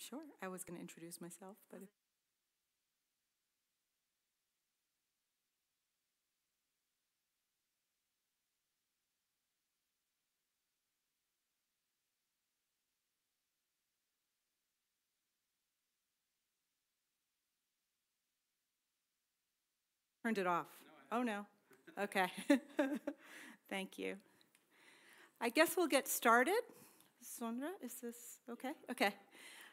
Sure, I was going to introduce myself, but... Turned it off. Oh, no. Okay. Thank you. I guess we'll get started. Sondra, is this okay? Okay.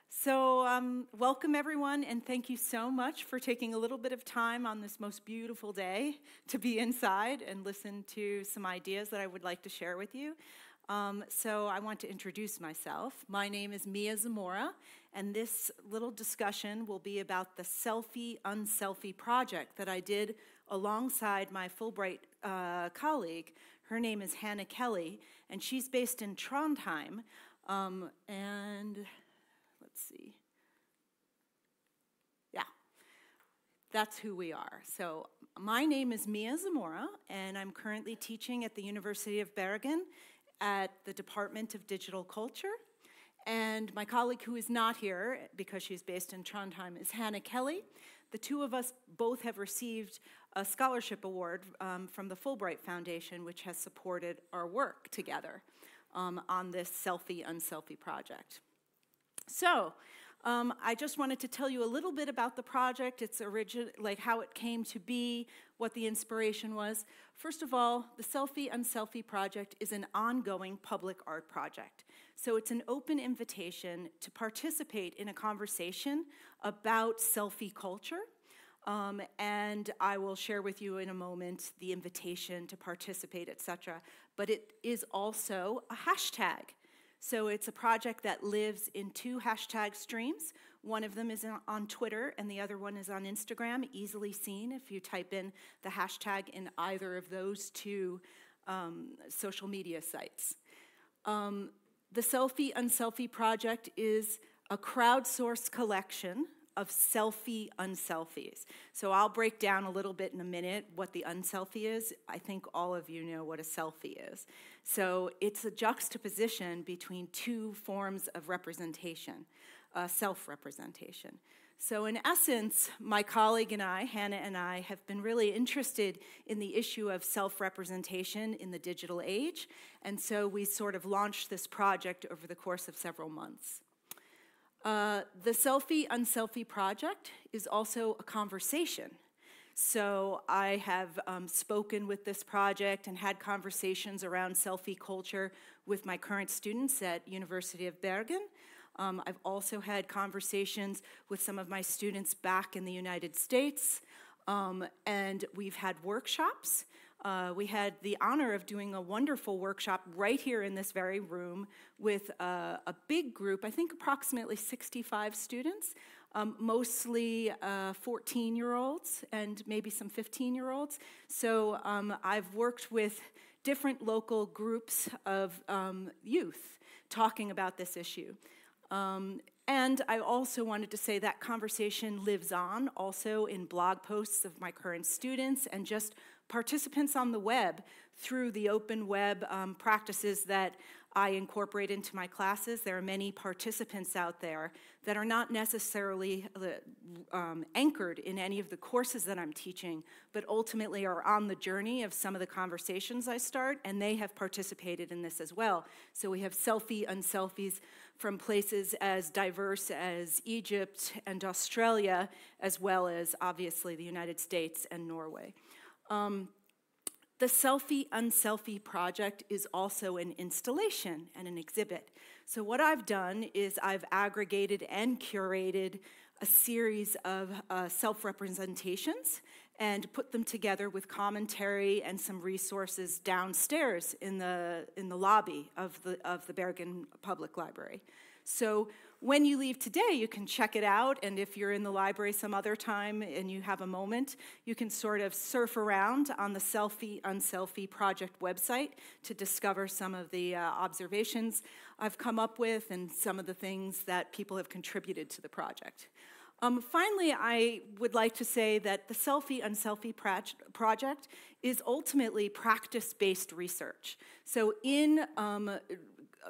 So welcome, everyone, and thank you so much for taking a little bit of time on this most beautiful day to be inside and listen to some ideas that I would like to share with you. So I want to introduce myself. My name is Mia Zamora, and this little discussion will be about the selfie, unselfie project that I did alongside my Fulbright colleague. Her name is Hannah Kelley, and she's based in Trondheim. And let's see. Yeah, that's who we are. So my name is Mia Zamora, and I'm currently teaching at the University of Bergen at the Department of Digital Culture. And my colleague who is not here, because she's based in Trondheim, is Hannah Kelley. The two of us both have received a scholarship award from the Fulbright Foundation, which has supported our work together on this selfie, unselfie project. So I just wanted to tell you a little bit about the project, its origin, like how it came to be, what the inspiration was. First of all, the Selfie Unselfie project is an ongoing public art project. So it's an open invitation to participate in a conversation about selfie culture. And I will share with you in a moment the invitation to participate, etc. But it is also a hashtag. So it's a project that lives in two hashtag streams. One of them is on Twitter, and the other one is on Instagram, easily seen if you type in the hashtag in either of those two social media sites. The Selfie Unselfie project is a crowdsourced collection of selfie unselfies. So I'll break down a little bit in a minute what the unselfie is. I think all of you know what a selfie is. So it's a juxtaposition between two forms of representation, self-representation. So in essence, my colleague and I, Hannah and I, have been really interested in the issue of self-representation in the digital age, and so we sort of launched this project over the course of several months. The Selfie Unselfie project is also a conversation. So I have spoken with this project and had conversations around selfie culture with my current students at University of Bergen. I've also had conversations with some of my students back in the United States, and we've had workshops. We had the honor of doing a wonderful workshop right here in this very room with a big group, I think approximately 65 students, mostly 14-year-olds and maybe some 15-year-olds. So I've worked with different local groups of youth talking about this issue. And I also wanted to say that conversation lives on also in blog posts of my current students and just participants on the web through the open web practices that I incorporate into my classes. There are many participants out there that are not necessarily anchored in any of the courses that I'm teaching, but ultimately are on the journey of some of the conversations I start, and they have participated in this as well. So we have selfie unselfies from places as diverse as Egypt and Australia, as well as obviously the United States and Norway. The Selfie Unselfie project is also an installation and an exhibit. So what I've done is I've aggregated and curated a series of self-representations and put them together with commentary and some resources downstairs in the lobby of the Bergen Public Library. So when you leave today, you can check it out, and if you're in the library some other time and you have a moment, you can sort of surf around on the Selfie Unselfie project website to discover some of the observations I've come up with and some of the things that people have contributed to the project. Finally, I would like to say that the Selfie Unselfie project is ultimately practice-based research. So in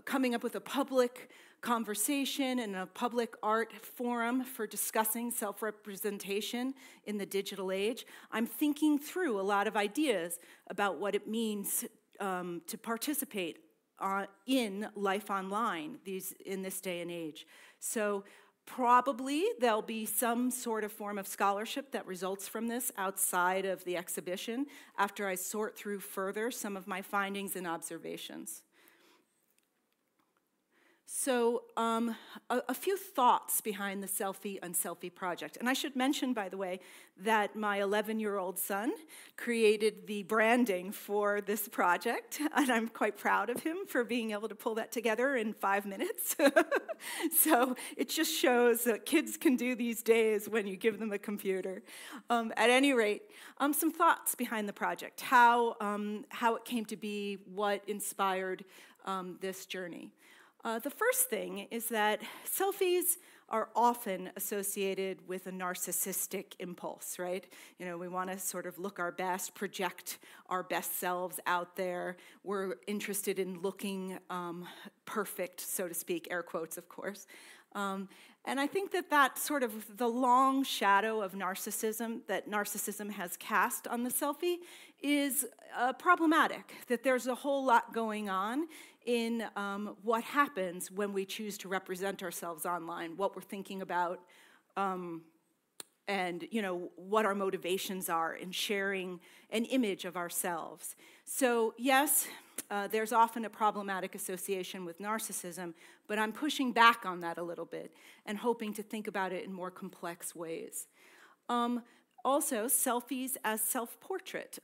coming up with a public conversation and a public art forum for discussing self-representation in the digital age. I'm thinking through a lot of ideas about what it means to participate in life online in this day and age. So probably there'll be some sort of form of scholarship that results from this outside of the exhibition after I sort through further some of my findings and observations. So a few thoughts behind the Selfie Unselfie project. And I should mention, by the way, that my 11-year-old son created the branding for this project, and I'm quite proud of him for being able to pull that together in 5 minutes. So it just shows that kids can do these days when you give them a computer. At any rate, some thoughts behind the project, how it came to be, what inspired this journey. The first thing is that selfies are often associated with a narcissistic impulse, right? You know, we want to sort of look our best, project our best selves out there. We're interested in looking perfect, so to speak, air quotes, of course. And I think that sort of the long shadow of narcissism that narcissism has cast on the selfie is problematic, that there's a whole lot going on in what happens when we choose to represent ourselves online, what we're thinking about, and what our motivations are in sharing an image of ourselves. So yes, there's often a problematic association with narcissism, but I'm pushing back on that a little bit and hoping to think about it in more complex ways. Also, selfies as self-portrait.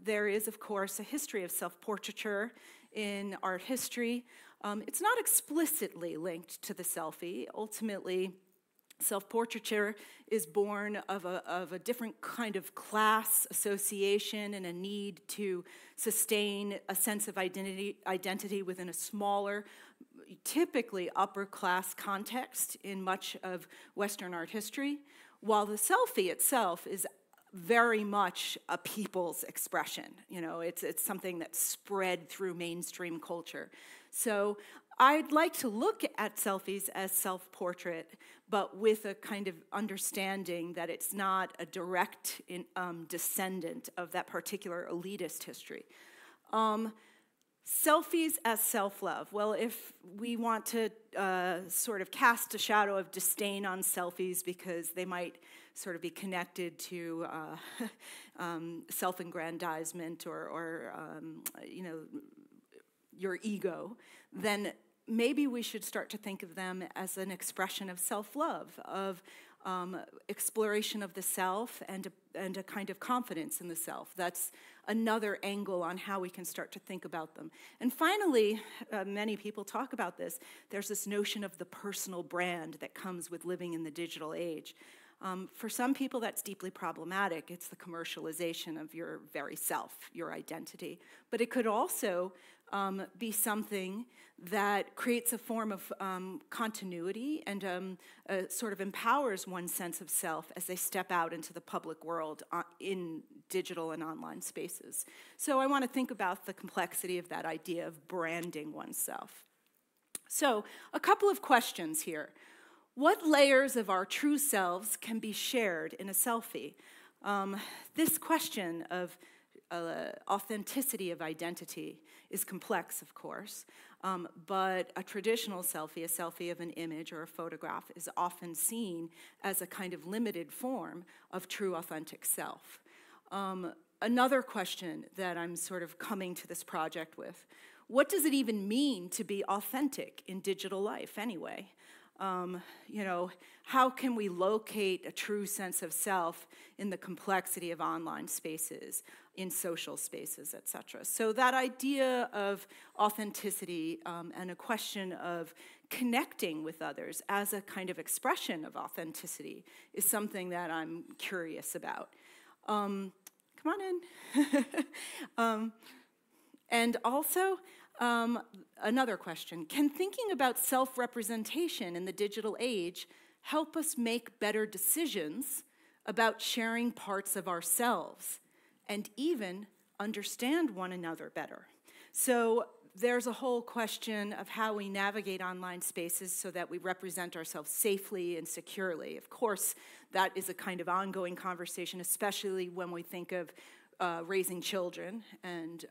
There is, of course, a history of self-portraiture in art history. It's not explicitly linked to the selfie. Ultimately, self-portraiture is born of a different kind of class association and a need to sustain a sense of identity within a smaller, typically upper-class context in much of Western art history, while the selfie itself is very much a people's expression. It's something that's spread through mainstream culture. So I'd like to look at selfies as self-portrait, but with a kind of understanding that it's not a direct descendant of that particular elitist history. Selfies as self-love. Well, if we want to sort of cast a shadow of disdain on selfies because they might sort of be connected to self-aggrandizement or your ego, then maybe we should start to think of them as an expression of self-love, of exploration of the self and a kind of confidence in the self. That's another angle on how we can start to think about them. And finally, many people talk about this, there's this notion of the personal brand that comes with living in the digital age. For some people, that's deeply problematic. It's the commercialization of your very self, your identity. But it could also be something that creates a form of continuity and sort of empowers one's sense of self as they step out into the public world in digital and online spaces. So I want to think about the complexity of that idea of branding oneself. So a couple of questions here. What layers of our true selves can be shared in a selfie? This question of authenticity of identity is complex, of course, but a traditional selfie, a selfie of an image or a photograph, is often seen as a kind of limited form of true authentic self. Another question that I'm sort of coming to this project with, what does it even mean to be authentic in digital life anyway? How can we locate a true sense of self in the complexity of online spaces, in social spaces, etc.? So that idea of authenticity and a question of connecting with others as a kind of expression of authenticity is something that I'm curious about. Come on in. And also, another question. Can thinking about self-representation in the digital age help us make better decisions about sharing parts of ourselves and even understand one another better? So there's a whole question of how we navigate online spaces so that we represent ourselves safely and securely. Of course, that is a kind of ongoing conversation, especially when we think of raising children and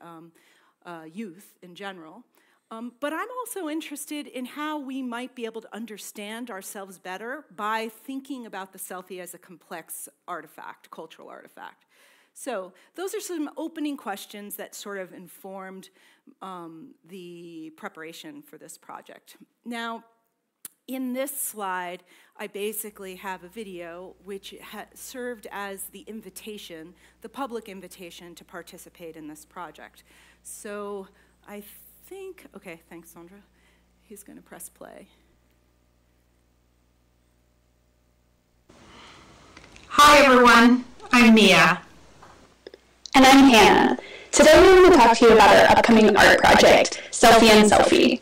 youth in general. But I'm also interested in how we might be able to understand ourselves better by thinking about the selfie as a complex artifact, cultural artifact. So those are some opening questions that sort of informed the preparation for this project. Now, in this slide, I basically have a video which served as the invitation, the public invitation to participate in this project. So I think, okay, thanks, Sandra. He's going to press play. Hi, everyone. I'm Mia. And I'm Hannah. Today we're going to talk to you about our upcoming art project, Selfie and Selfie.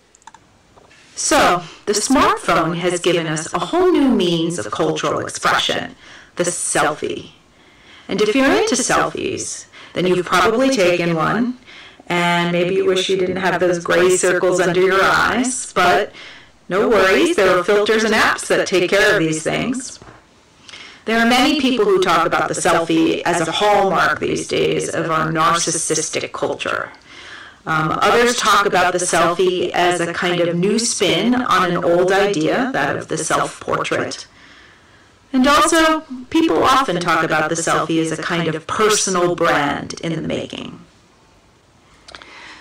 So, the smartphone has given us a whole new means of cultural expression, the selfie. And if you're into selfies, then you've probably taken one, and maybe you wish you didn't have those gray circles under your eyes, but no worries, there are filters and apps that take care of these things. There are many people who talk about the selfie as a hallmark these days of our narcissistic culture. Others talk about the selfie as a kind of new spin on an old idea, that of the self-portrait. And also, people often talk about the selfie as a kind of personal brand in the making.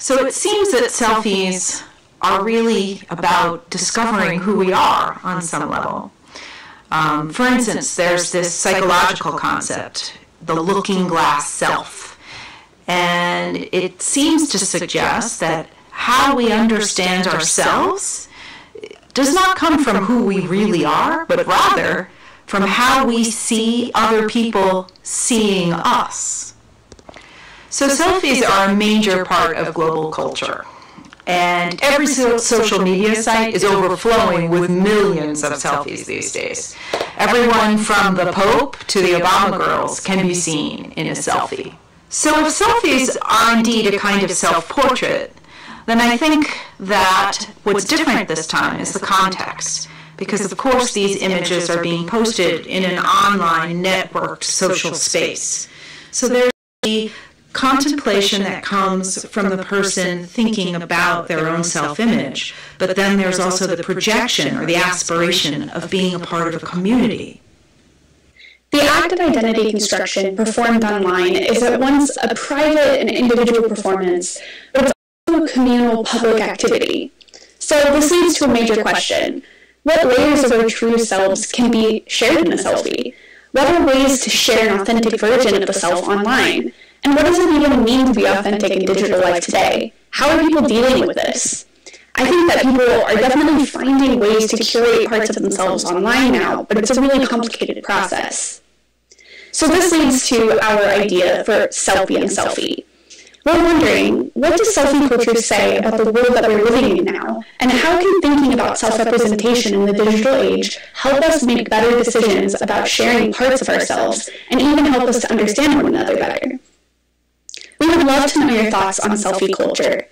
So it seems that selfies are really about discovering who we are on some level. For instance, there's this psychological concept, the looking glass self. And it seems to suggest that how we understand ourselves does not come from who we really are, but rather from how we see other people seeing us. So selfies are a major part of global culture. And every social media site is overflowing with millions of selfies these days. Everyone from the Pope to the Obama girls can be seen in a selfie. So if selfies are indeed a kind of self-portrait, then I think that what's different this time is the context. Because of course these images are being posted in an online networked social space. So there's the contemplation that comes from the person thinking about their own self-image, but then there's also the projection or the aspiration of being a part of a community. The act of identity construction performed online is at once a private and individual performance, but it's also a communal public activity. So this leads to a major question. What layers of our true selves can be shared in a selfie? What are ways to share an authentic version of the self online? And what does it even mean to be authentic in digital life today? How are people dealing with this? I think that people are definitely finding ways to curate parts of themselves online now, but it's a really complicated process. So this leads to our idea for Selfie and Selfie. We're wondering, what does selfie culture say about the world that we're living in now? And how can thinking about self-representation in the digital age help us make better decisions about sharing parts of ourselves and even help us to understand one another better? We would love to know your thoughts on selfie culture.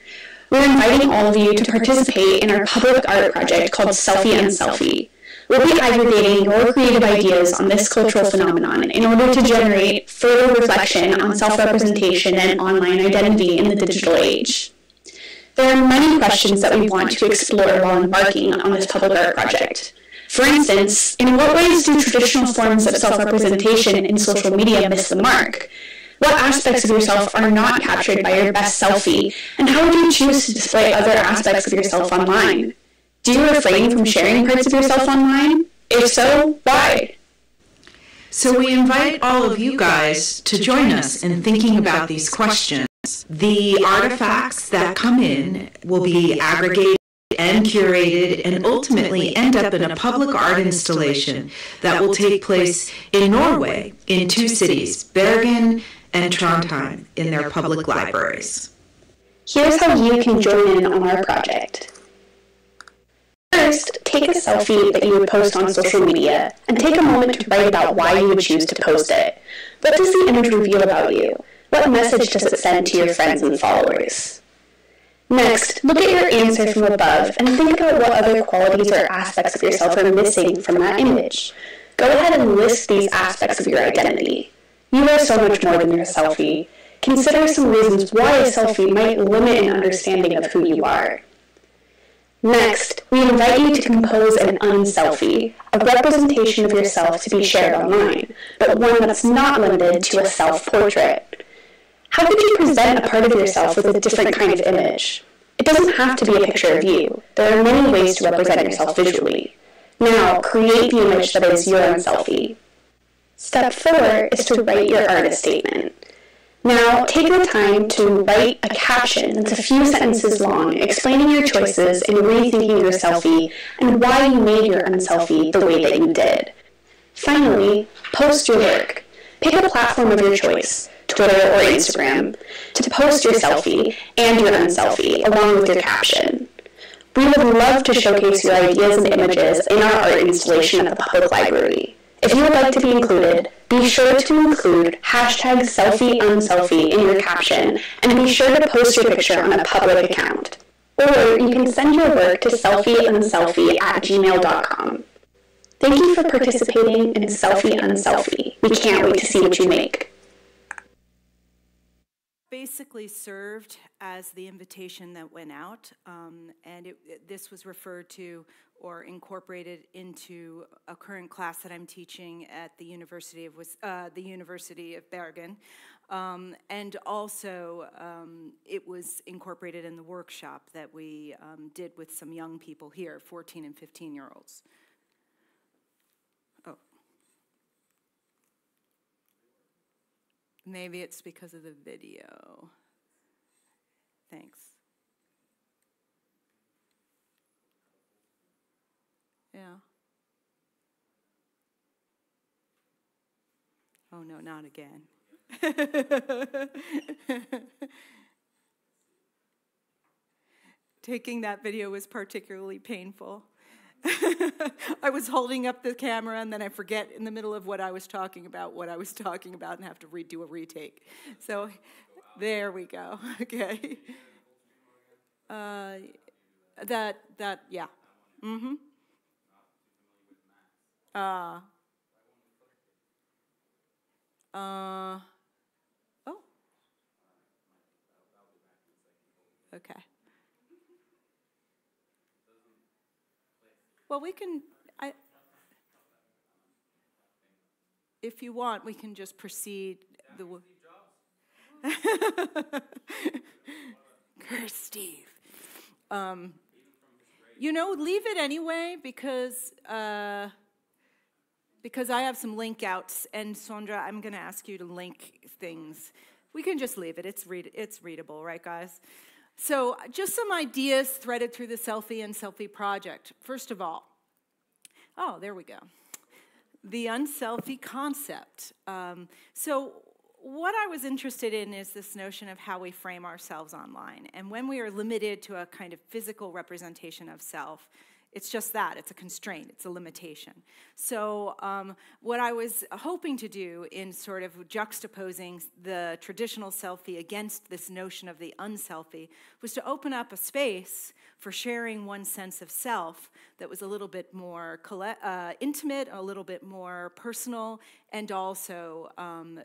We're inviting all of you to participate in our public art project called Selfie and Selfie. We'll be aggregating your creative ideas on this cultural phenomenon in order to generate further reflection on self-representation and online identity in the digital age. There are many questions that we want to explore while embarking on this public art project. For instance, in what ways do traditional forms of self-representation in social media miss the mark? What aspects of yourself are not captured by your best selfie, and how would you choose to display other aspects of yourself online? Do you refrain from sharing parts of yourself online? If so, why? So we invite all of you guys to join us in thinking about these questions. The artifacts that come in will be aggregated and curated and ultimately end up in a public art installation that will take place in Norway in 2 cities, Bergen and Trondheim, in their public libraries. Here's how you can join in on our project. First, take a selfie that you would post on social media and take a moment to write about why you would choose to post it. What does the image reveal about you? What message does it send to your friends and followers? Next, look at your answer from above and think about what other qualities or aspects of yourself are missing from that image. Go ahead and list these aspects of your identity. You are so much more than your selfie. Consider some reasons why a selfie might limit an understanding of who you are. Next, we invite you to compose an unselfie, a representation of yourself to be shared online, but one that's not limited to a self-portrait. How could you present a part of yourself with a different kind of image? It doesn't have to be a picture of you. There are many ways to represent yourself visually. Now, create the image that is your unselfie. Step 4 is to write your artist statement. Now, take the time to write a caption that's a few sentences long, explaining your choices in rethinking your selfie and why you made your unselfie the way that you did. Finally, post your work. Pick a platform of your choice, Twitter or Instagram, to post your selfie and your unselfie along with your caption. We would love to showcase your ideas and images in our art installation at the public library. If you would like to be included, be sure to include #selfieunselfie in your caption and be sure to post your picture on a public account. Or you can send your work to selfieunselfie@gmail.com. Thank you for participating in Selfie Unselfie. We can't wait to see what you make. Basically served as the invitation that went out, and this was referred to or incorporated into a current class that I'm teaching at the University of Bergen, and also it was incorporated in the workshop that we did with some young people here, 14 and 15-year-olds. Oh. Maybe it's because of the video. Thanks. Yeah. Oh, no, not again. Taking that video was particularly painful. I was holding up the camera and then I forget in the middle of what I was talking about and have to redo a retake. So there we go. Okay. Yeah. Mm-hmm. Oh. Okay. Well, we can, if you want, we can just proceed. Curse Steve. Leave it anyway because I have some link outs, and Sondra, I'm going to ask you to link things. We can just leave it. It's readable, right, guys? So just some ideas threaded through the Selfie and Selfie project. First of all, there we go. The unselfie concept. So what I was interested in is this notion of how we frame ourselves online. And when we are limited to a kind of physical representation of self, it's just that. It's a constraint. It's a limitation. So what I was hoping to do in sort of juxtaposing the traditional selfie against this notion of the unselfie was to open up a space for sharing one sense of self that was a little bit more intimate, a little bit more personal, and also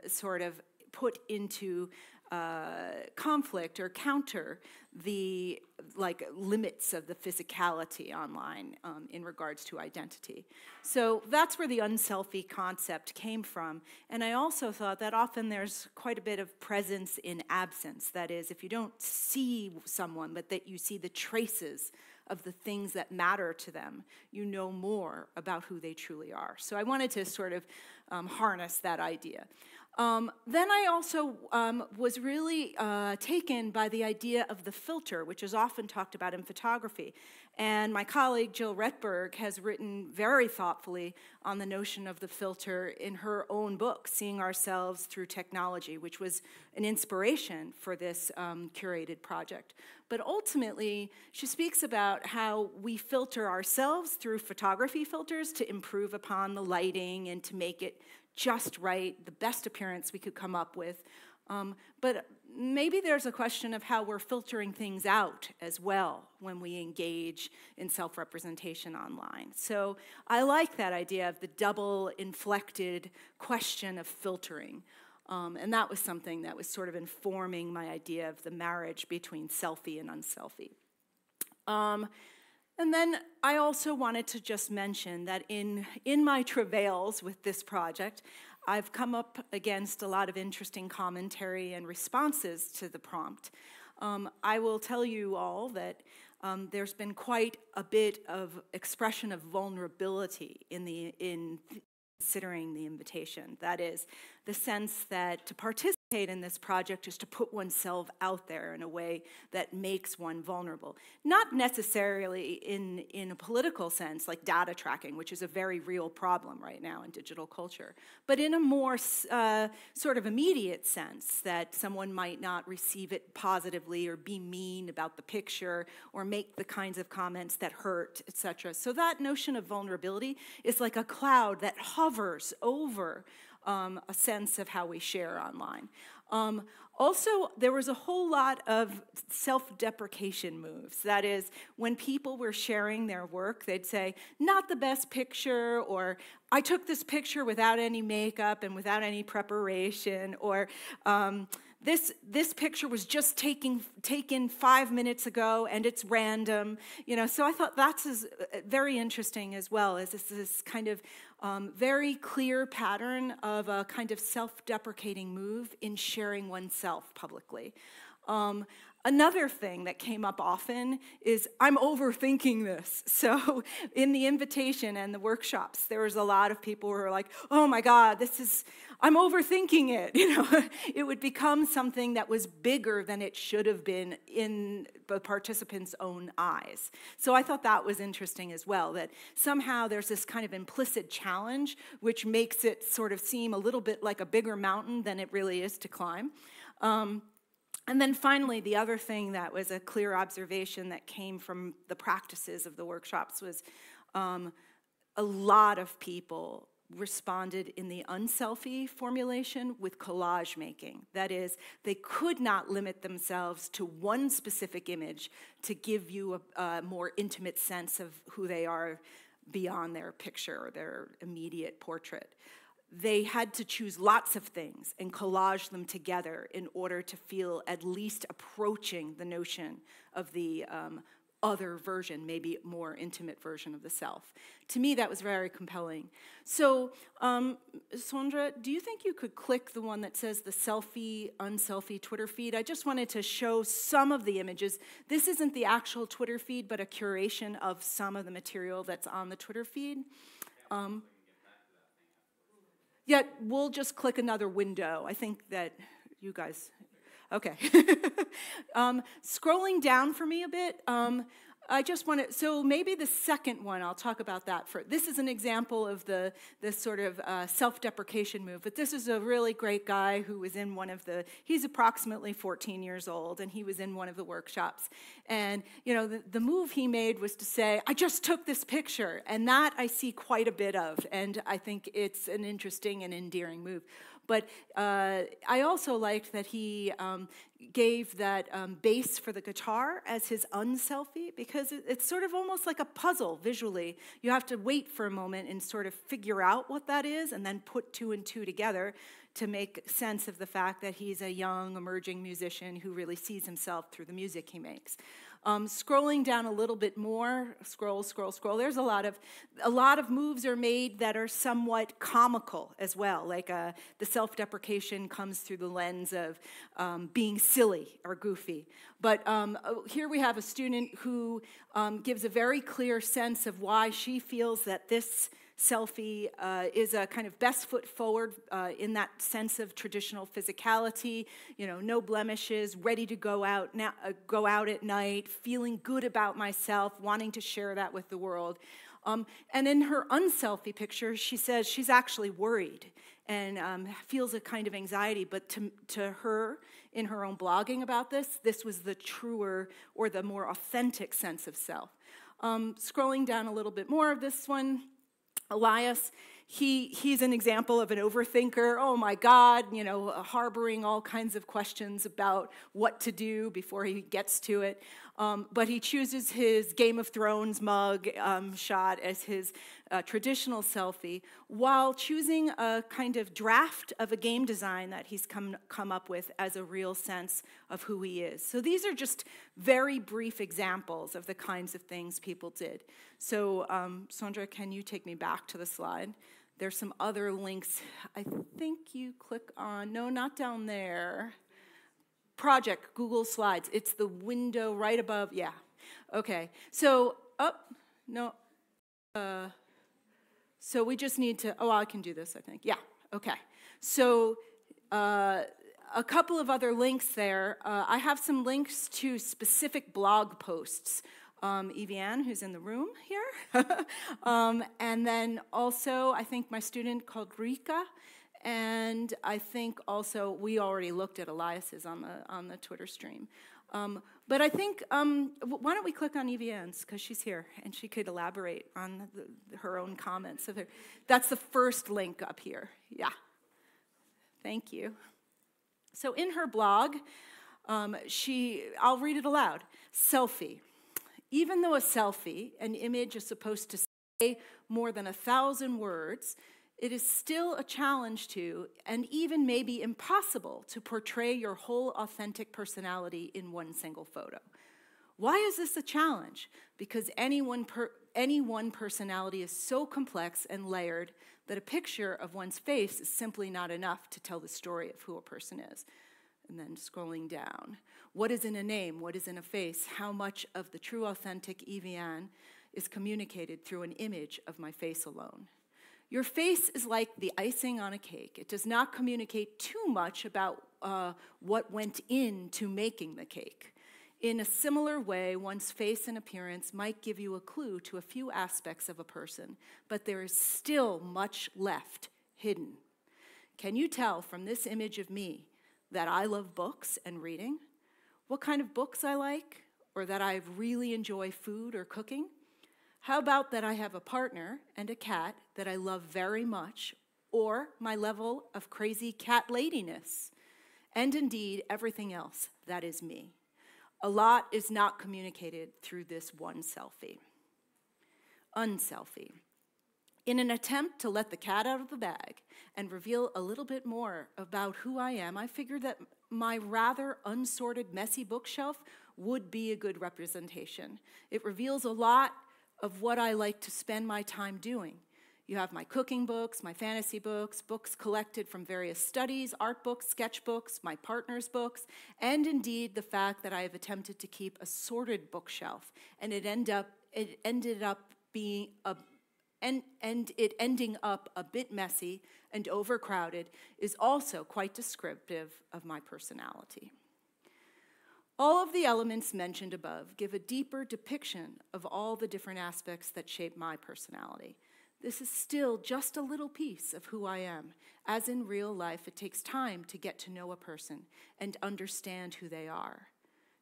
sort of put into conflict or counter the limits of the physicality online in regards to identity. So that's where the unselfie concept came from. And I also thought that often there's quite a bit of presence in absence. That is, if you don't see someone, but that you see the traces of the things that matter to them, you know more about who they truly are. So I wanted to sort of harness that idea. Then I also was really taken by the idea of the filter, which is often talked about in photography. And my colleague Jill Retberg has written very thoughtfully on the notion of the filter in her own book, Seeing Ourselves Through Technology, which was an inspiration for this curated project. But ultimately, she speaks about how we filter ourselves through photography filters to improve upon the lighting and to make it just right, the best appearance we could come up with. But maybe there's a question of how we're filtering things out as well when we engage in self-representation online. So I like that idea of the double-inflected question of filtering. And that was something that was sort of informing my idea of the marriage between selfie and unselfie. And then I also wanted to just mention that in my travails with this project, I've come up against a lot of interesting commentary and responses to the prompt. I will tell you all that there's been quite a bit of expression of vulnerability in considering the invitation. That is, the sense that to participate in this project is to put oneself out there in a way that makes one vulnerable. Not necessarily in a political sense, like data tracking, which is a very real problem right now in digital culture, but in a more sort of immediate sense, that someone might not receive it positively or be mean about the picture or make the kinds of comments that hurt, etc. So that notion of vulnerability is like a cloud that hovers over a sense of how we share online. Also, there was a whole lot of self-deprecation moves. That is, when people were sharing their work, they'd say, not the best picture, or I took this picture without any makeup and without any preparation, or this picture was just taken 5 minutes ago and it's random. So I thought that's very interesting as well, as this kind of very clear pattern of a kind of self-deprecating move in sharing oneself publicly. Another thing that came up often is, I'm overthinking this. So in the invitation and the workshops, there was a lot of people who were like, oh my God, I'm overthinking it. It would become something that was bigger than it should have been in the participants' own eyes. So I thought that was interesting as well, that somehow there's this kind of implicit challenge, which makes it sort of seem a little bit like a bigger mountain than it really is to climb. And then finally, the other thing that was a clear observation that came from the practices of the workshops was a lot of people responded in the unselfie formulation with collage making. That is, they could not limit themselves to one specific image to give you a more intimate sense of who they are beyond their picture or their immediate portrait. They had to choose lots of things and collage them together in order to feel at least approaching the notion of the other version, maybe more intimate version of the self. To me, that was very compelling. So, Sondra, do you think you could click the one that says the selfie, unselfie Twitter feed? I just wanted to show some of the images. This isn't the actual Twitter feed, but a curation of some of the material that's on the Twitter feed. Yeah, we'll just click another window. I think that you guys, okay. Scrolling down for me a bit, I just want to, so maybe the second one, I'll talk about that first. This is an example of this sort of self-deprecation move, but this is a really great guy who was in he's approximately 14 years old, and he was in one of the workshops. And, the move he made was to say, I just took this picture, and that I see quite a bit of, and I think it's an interesting and endearing move. But I also liked that he gave that bass for the guitar as his unselfie, because it's sort of almost like a puzzle visually. You have to wait for a moment and sort of figure out what that is and then put two and two together to make sense of the fact that he's a young, emerging musician who really sees himself through the music he makes. Scrolling down a little bit more, scroll. There's a lot of moves are made that are somewhat comical as well. Like the self-deprecation comes through the lens of being silly or goofy. But here we have a student who gives a very clear sense of why she feels that this selfie is a kind of best foot forward in that sense of traditional physicality, no blemishes, ready to go out at night, feeling good about myself, wanting to share that with the world. And in her unselfie picture, she says she's actually worried and feels a kind of anxiety, but to her, in her own blogging about this was the truer or the more authentic sense of self. Scrolling down a little bit more of this one, Elias, He's an example of an overthinker. Oh my God, you know, harboring all kinds of questions about what to do before he gets to it. But he chooses his Game of Thrones mug shot as his traditional selfie, while choosing a kind of draft of a game design that he's come up with as a real sense of who he is. So these are just very brief examples of the kinds of things people did. So Sandra, can you take me back to the slide? There's some other links. I think you click on, no, not down there. Project, Google Slides. It's the window right above, yeah. Okay, so, so we just need to, I can do this, I think. Yeah, okay. So a couple of other links there. I have some links to specific blog posts. Evian, who's in the room here. And then also, I think my student called Rika, and I think also we already looked at Elias's on the Twitter stream. But I think, why don't we click on Evian's, because she's here, and she could elaborate on her own comments. That's the first link up here. Yeah. Thank you. So in her blog, I'll read it aloud. Selfie. Even though a selfie, an image, is supposed to say more than 1,000 words, it is still a challenge to, and even maybe impossible, to portray your whole authentic personality in one single photo. Why is this a challenge? Because any one personality is so complex and layered that a picture of one's face is simply not enough to tell the story of who a person is. And then scrolling down. What is in a name? What is in a face? How much of the true authentic Evian is communicated through an image of my face alone? Your face is like the icing on a cake. It does not communicate too much about what went into making the cake. In a similar way, one's face and appearance might give you a clue to a few aspects of a person, but there is still much left hidden. Can you tell from this image of me that I love books and reading? What kind of books I like? Or that I really enjoy food or cooking? How about that I have a partner and a cat that I love very much, or my level of crazy cat ladiness? And indeed, everything else that is me. A lot is not communicated through this one selfie. Unselfie. In an attempt to let the cat out of the bag and reveal a little bit more about who I am, I figured that my rather unsorted, messy bookshelf would be a good representation. It reveals a lot of what I like to spend my time doing. You have my cooking books, my fantasy books, books collected from various studies, art books, sketchbooks, my partner's books, and indeed the fact that I have attempted to keep a sorted bookshelf, and it ended up being ending up a bit messy and overcrowded is also quite descriptive of my personality. All of the elements mentioned above give a deeper depiction of all the different aspects that shape my personality. This is still just a little piece of who I am. As in real life, it takes time to get to know a person and understand who they are.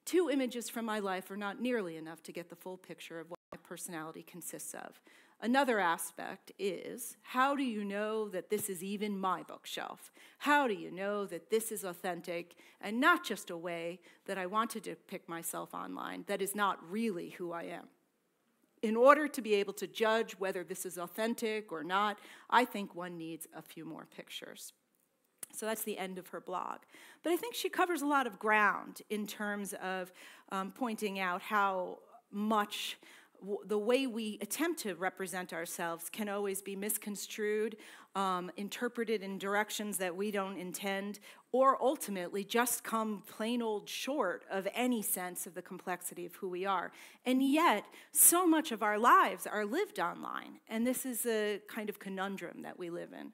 2 images from my life are not nearly enough to get the full picture of what my personality consists of. Another aspect is, how do you know that this is even my bookshelf? How do you know that this is authentic and not just a way that I want to depict myself online that is not really who I am? In order to be able to judge whether this is authentic or not, I think one needs a few more pictures. So that's the end of her blog. But I think she covers a lot of ground in terms of pointing out how much the way we attempt to represent ourselves can always be misconstrued, interpreted in directions that we don't intend, or ultimately just come plain old short of any sense of the complexity of who we are. And yet, so much of our lives are lived online, and this is a kind of conundrum that we live in.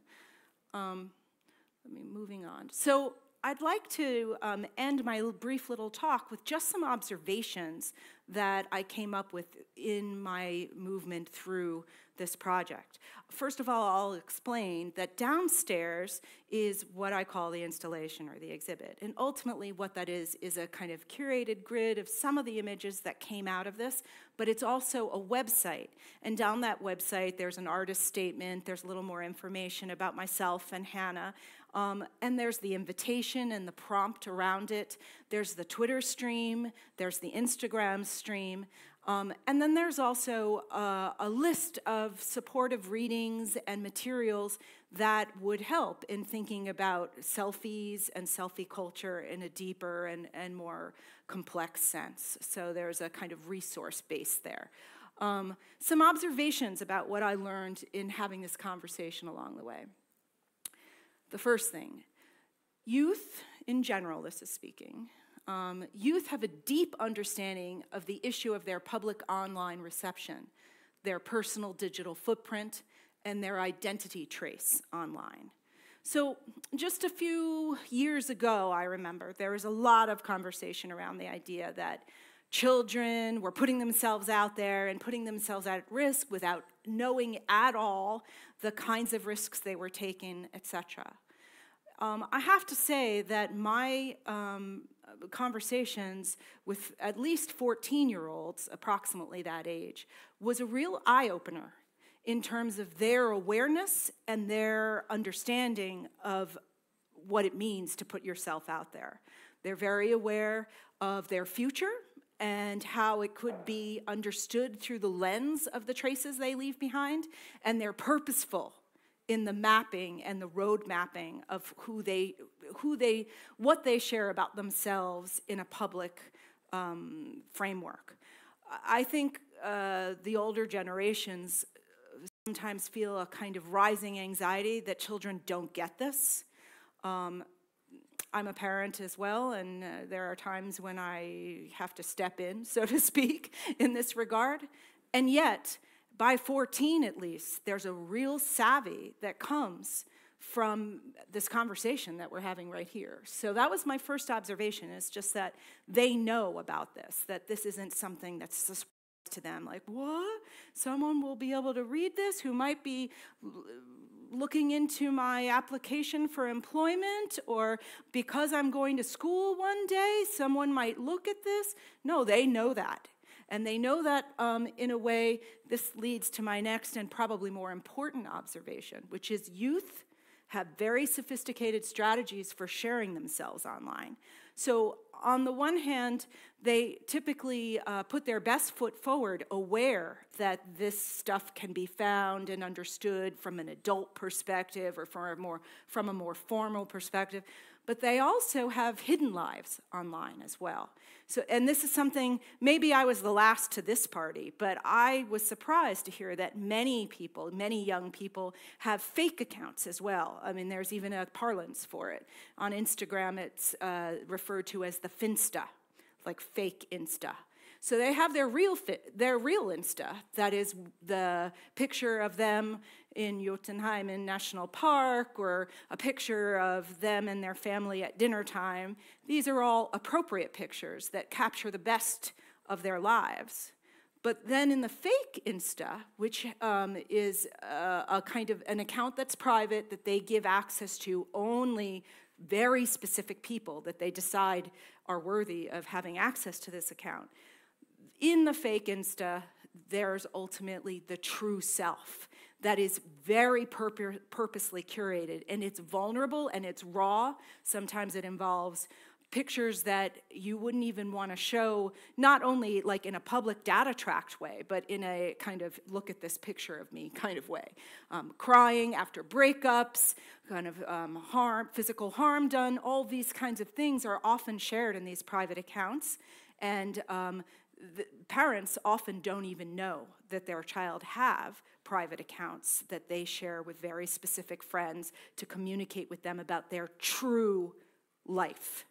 Moving on. So I'd like to end my brief little talk with just some observations that I came up with in my movement through this project. First of all, I'll explain that downstairs is what I call the installation or the exhibit. And ultimately what that is a kind of curated grid of some of the images that came out of this, but it's also a website. And down that website, there's an artist statement, there's a little more information about myself and Hannah, and there's the invitation and the prompt around it. There's the Twitter stream, there's the Instagram stream, and then there's also a list of supportive readings and materials that would help in thinking about selfies and selfie culture in a deeper and more complex sense. So there's a kind of resource base there. Some observations about what I learned in having this conversation along the way. The first thing, youth in general, this is speaking, youth have a deep understanding of the issue of their public online reception, their personal digital footprint, and their identity trace online. So just a few years ago, I remember, there was a lot of conversation around the idea that children were putting themselves out there and putting themselves at risk without knowing at all the kinds of risks they were taking, etc. I have to say that my conversations with at least 14-year-olds, approximately that age, was a real eye-opener in terms of their awareness and their understanding of what it means to put yourself out there. They're very aware of their future and how it could be understood through the lens of the traces they leave behind, and they're purposeful in the mapping and the road mapping of what they share about themselves in a public framework. I think the older generations sometimes feel a kind of rising anxiety that children don't get this. I'm a parent as well, and there are times when I have to step in, so to speak, in this regard. And yet, by 14 at least, there's a real savvy that comes from this conversation that we're having right here. So that was my first observation, is just that they know about this, that this isn't something that's a surprise to them. Like, what? Someone will be able to read this who might be looking into my application for employment, or because I'm going to school one day, someone might look at this. No, they know that. And they know that in a way, this leads to my next and probably more important observation, which is youth have very sophisticated strategies for sharing themselves online. So on the one hand, they typically put their best foot forward, aware that this stuff can be found and understood from an adult perspective or from a more formal perspective. But they also have hidden lives online as well. So, and this is something, maybe I was the last to this party, but I was surprised to hear that many people, many young people, have fake accounts as well. I mean, there's even a parlance for it. On Instagram, it's referred to as the Finsta, like fake Insta. So they have their real Insta, that is the picture of them in Jotunheimen National Park, or a picture of them and their family at dinner time. These are all appropriate pictures that capture the best of their lives. But then in the fake Insta, which is a kind of an account that's private, that they give access to only very specific people that they decide are worthy of having access to this account. In the fake Insta, there's ultimately the true self that is very purposely curated, and it's vulnerable and it's raw. Sometimes it involves pictures that you wouldn't even want to show, not only like in a public data tract way, but in a kind of look at this picture of me kind of way. Crying after breakups, kind of physical harm done, all these kinds of things are often shared in these private accounts. And the parents often don't even know that their child have private accounts that they share with very specific friends to communicate with them about their true life.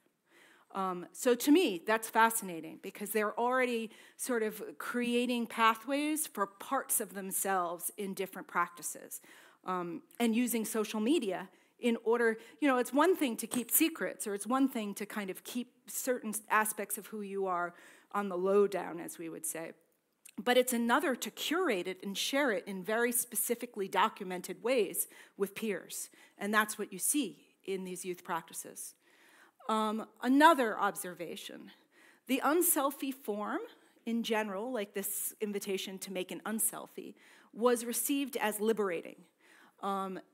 So to me, that's fascinating, because they're already sort of creating pathways for parts of themselves in different practices, and using social media in order, it's one thing to keep secrets, or it's one thing to kind of keep certain aspects of who you are on the lowdown, as we would say. But it's another to curate it and share it in very specifically documented ways with peers. And that's what you see in these youth practices. Another observation, the unselfie form in general, like this invitation to make an unselfie, was received as liberating.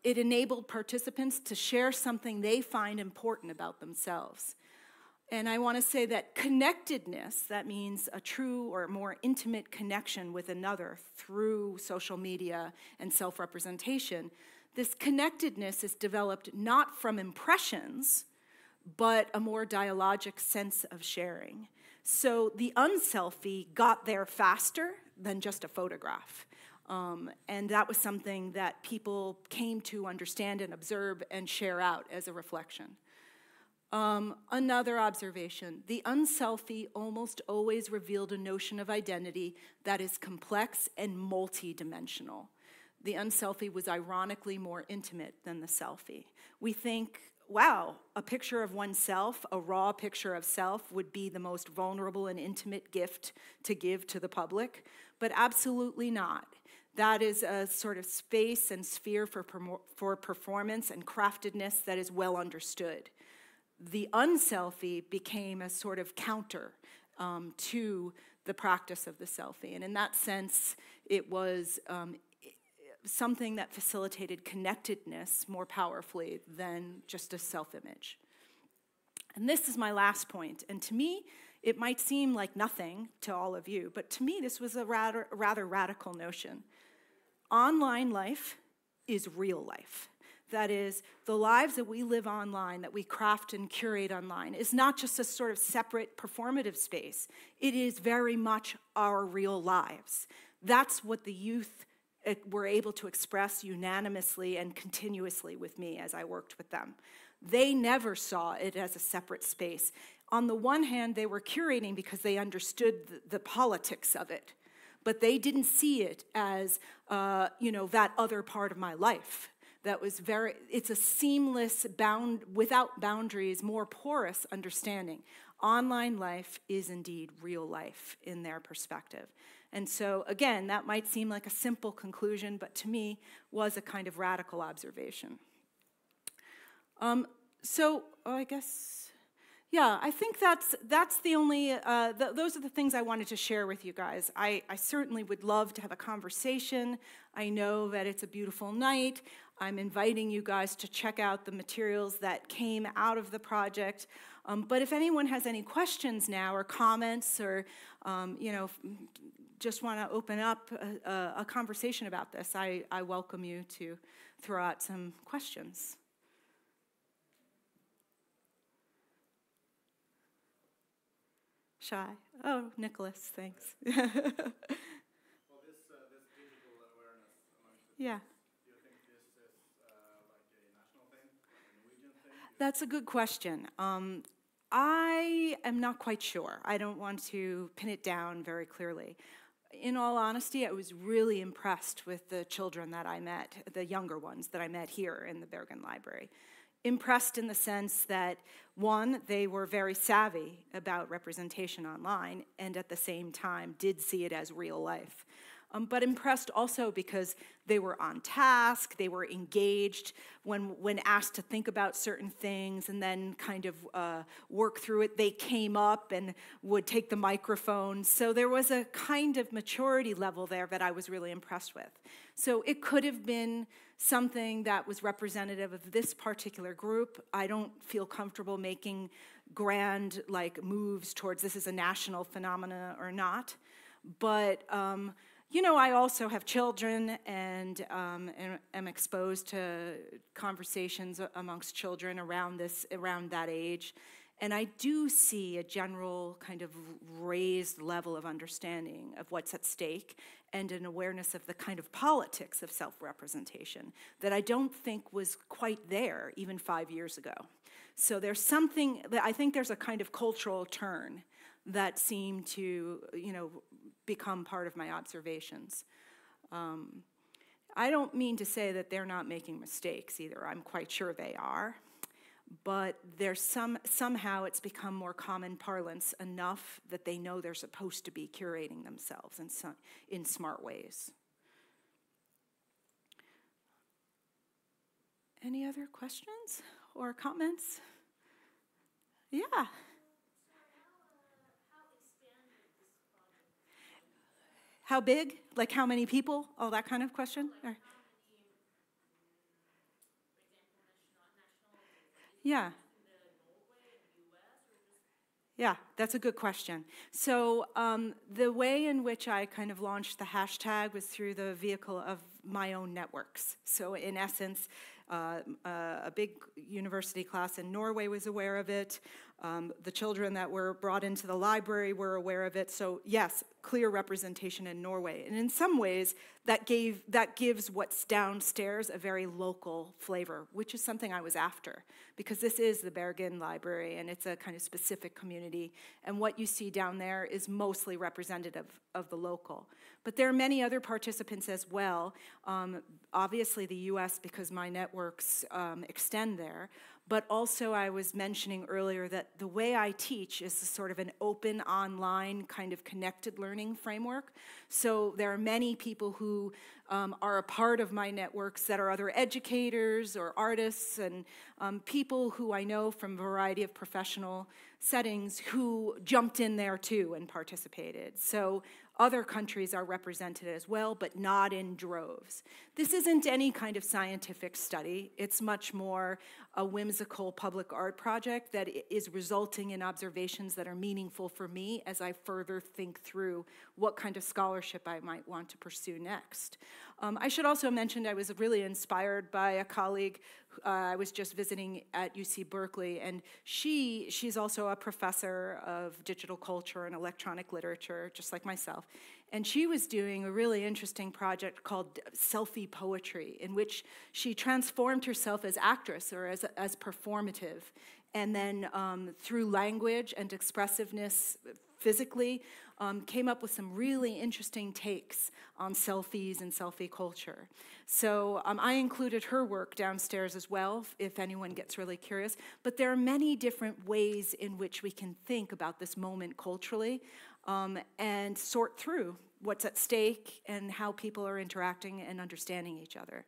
It enabled participants to share something they find important about themselves. And I want to say that connectedness, that means a true or more intimate connection with another through social media and self-representation, this connectedness is developed not from impressions, but a more dialogic sense of sharing. So the unselfie got there faster than just a photograph. And that was something that people came to understand and observe and share out as a reflection. Another observation, the unselfie almost always revealed a notion of identity that is complex and multidimensional. The unselfie was ironically more intimate than the selfie. We think, wow, a picture of oneself, a raw picture of self, would be the most vulnerable and intimate gift to give to the public, but absolutely not. That is a sort of space and sphere for performance and craftedness that is well understood. The unselfie became a sort of counter to the practice of the selfie. And in that sense, it was something that facilitated connectedness more powerfully than just a self-image. And this is my last point. And to me, it might seem like nothing to all of you, but to me, this was a rather radical notion. Online life is real life. That is, the lives that we live online, that we craft and curate online, is not just a sort of separate performative space. It is very much our real lives. That's what the youth were able to express unanimously and continuously with me as I worked with them. They never saw it as a separate space. On the one hand, they were curating because they understood the politics of it, but they didn't see it as, that other part of my life. That was it's a seamless, without boundaries, more porous understanding. Online life is indeed real life in their perspective. And so, again, that might seem like a simple conclusion, but to me was a kind of radical observation. I guess, yeah, I think that's the only, those are the things I wanted to share with you guys. I certainly would love to have a conversation. I know that it's a beautiful night. I'm inviting you guys to check out the materials that came out of the project. But if anyone has any questions now or comments or, just want to open up a conversation about this, I welcome you to throw out some questions. Shy. Oh, Nicholas, thanks. Well, this digital awareness amongst the Yeah. Do you think this is like a national thing, a Norwegian thing? That's a good question. I am not quite sure. I don't want to pin it down very clearly. In all honesty, I was really impressed with the children that I met, the younger ones that I met here in the Bergen Library. Impressed in the sense that, one, they were very savvy about representation online and at the same time did see it as real life. But impressed also because they were on task, they were engaged when asked to think about certain things and then kind of work through it. They came up and would take the microphone. So there was a kind of maturity level there that I was really impressed with. So it could have been something that was representative of this particular group. I don't feel comfortable making grand moves towards this is a national phenomena or not. But I also have children and am exposed to conversations amongst children around that age. And I do see a general kind of raised level of understanding of what's at stake and an awareness of the kind of politics of self-representation that I don't think was quite there even 5 years ago. So there's something, I think there's a kind of cultural turn that seemed to, become part of my observations. I don't mean to say that they're not making mistakes either. I'm quite sure they are. but there's somehow it's become more common parlance enough that they know they're supposed to be curating themselves in smart ways. Any other questions or comments? Yeah. How big? Like how many people? All that kind of question? Or? Yeah. Yeah, that's a good question. So the way in which I kind of launched the hashtag was through the vehicle of my own networks. So in essence, a big university class in Norway was aware of it. The children that were brought into the library were aware of it. So yes, clear representation in Norway. And in some ways, that gives what's downstairs a very local flavor, which is something I was after, because this is the Bergen Library, and it's a kind of specific community. And what you see down there is mostly representative of the local. But there are many other participants as well. Obviously the US, because my networks extend there. But also I was mentioning earlier that the way I teach is sort of an open online kind of connected learning framework. So there are many people who are a part of my networks that are other educators or artists and people who I know from a variety of professional settings who jumped in there too and participated. So other countries are represented as well, but not in droves. This isn't any kind of scientific study. It's much more a whimsical public art project that is resulting in observations that are meaningful for me as I further think through what kind of scholarship I might want to pursue next. I should also mention I was really inspired by a colleague I was just visiting at UC Berkeley, and she's also a professor of digital culture and electronic literature, just like myself. And she was doing a really interesting project called Selfie Poetry, in which she transformed herself as actress or as performative. And then through language and expressiveness physically, came up with some really interesting takes on selfies and selfie culture. So I included her work downstairs as well, if anyone gets really curious. But there are many different ways in which we can think about this moment culturally and sort through what's at stake and how people are interacting and understanding each other.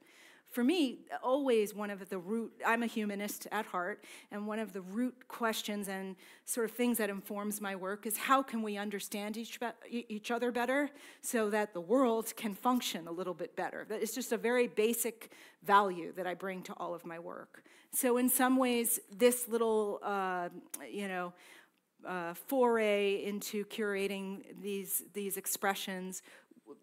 For me, always one of the root, I'm a humanist at heart, and one of the root questions and sort of things that informs my work is how can we understand each other better so that the world can function a little bit better. It's just a very basic value that I bring to all of my work. So in some ways, this little, foray into curating these expressions,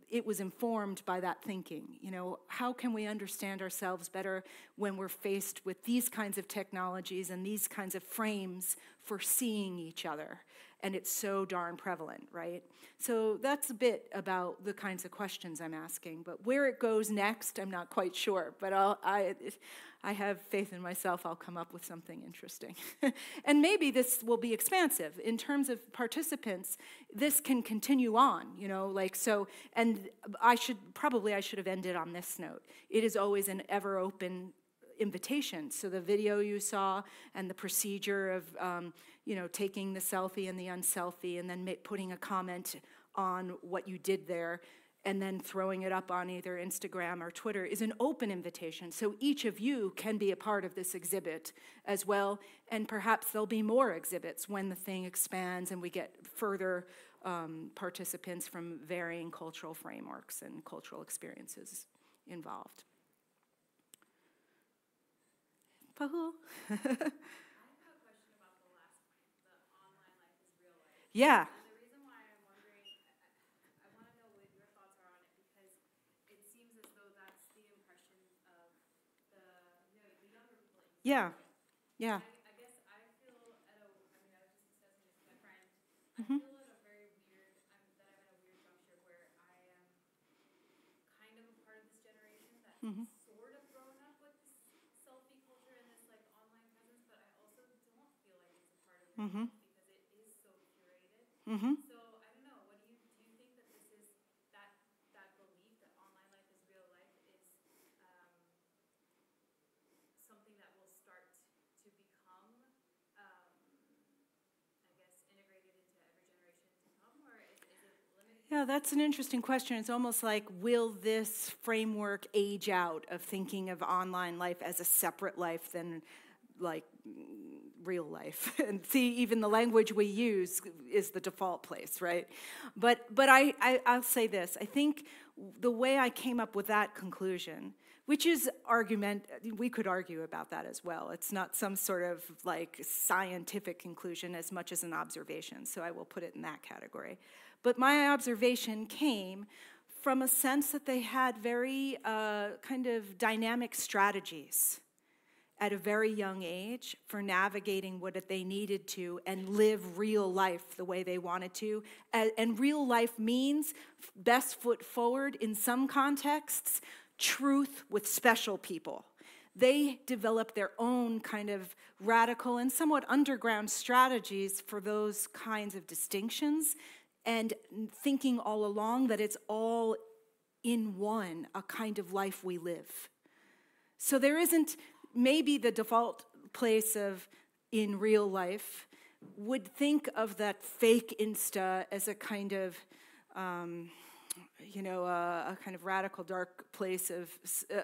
it was informed by that thinking. You know, how can we understand ourselves better when we're faced with these kinds of technologies and these kinds of frames for seeing each other? And it's so darn prevalent, right? So that's a bit about the kinds of questions I'm asking. But where it goes next, I'm not quite sure. But I have faith in myself I'll come up with something interesting. And maybe this will be expansive. In terms of participants, this can continue on, you know, like so. And I should have ended on this note. It is always an ever open invitation. So the video you saw and the procedure of, taking the selfie and the unselfie and then putting a comment on what you did there and then throwing it up on either Instagram or Twitter is an open invitation. So each of you can be a part of this exhibit as well, and perhaps there'll be more exhibits when the thing expands and we get further participants from varying cultural frameworks and cultural experiences involved. Pahul? I have a question about the last point, the online life is real life. Yeah. And the reason why I'm wondering, I want to know what your thoughts are on it, because it seems as though that's the impression of the younger people. Yeah. Yeah. I guess I feel I was just discussing this with my friend. I feel at a very weird, that I'm at a weird juncture where I am kind of a part of this generation that sort of grown up with this selfie culture and this like online presence, but I also don't feel like it's a part of it because it is so curated. So I don't know. What do you think that this is that belief that online life is real life is something that will start to become Yeah, that's an interesting question. It's almost like, will this framework age out of thinking of online life as a separate life than like real life? And see, even the language we use is the default place, right? But I'll say this. I think the way I came up with that conclusion, which is we could argue about that as well. It's not some sort of like scientific conclusion as much as an observation, so I will put it in that category. But my observation came from a sense that they had very kind of dynamic strategies at a very young age for navigating what they needed to and live real life the way they wanted to. And real life means best foot forward in some contexts, truth with special people. They developed their own kind of radical and somewhat underground strategies for those kinds of distinctions, and thinking all along that it's all in one, a kind of life we live. So there isn't maybe the default place of in real life would think of that fake Insta as a kind of, a kind of radical dark place of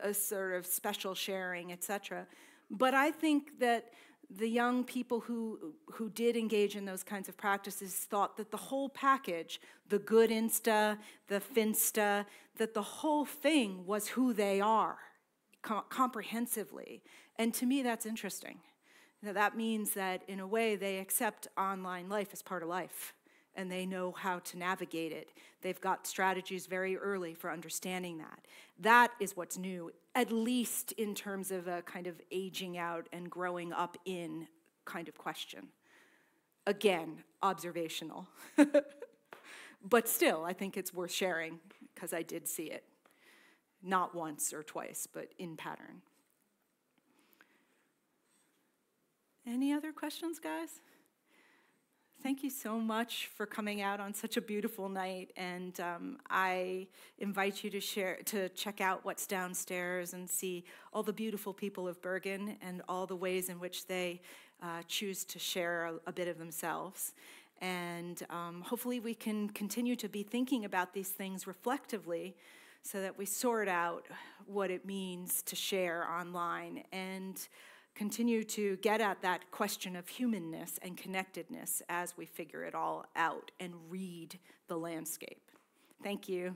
a sort of special sharing, etc. But I think that the young people who did engage in those kinds of practices thought that the whole package, the good Insta, the Finsta, that the whole thing was who they are comprehensively. And to me, that's interesting. That means that, in a way, they accept online life as part of life, and they know how to navigate it. They've got strategies very early for understanding that. That is what's new, at least in terms of a kind of aging out and growing up in kind of question. Again, observational. But still, I think it's worth sharing because I did see it. Not once or twice, but in pattern. Any other questions, guys? Thank you so much for coming out on such a beautiful night, and I invite you to check out what's downstairs and see all the beautiful people of Bergen and all the ways in which they choose to share a bit of themselves. And hopefully we can continue to be thinking about these things reflectively so that we sort out what it means to share online and continue to get at that question of humanness and connectedness as we figure it all out and read the landscape. Thank you.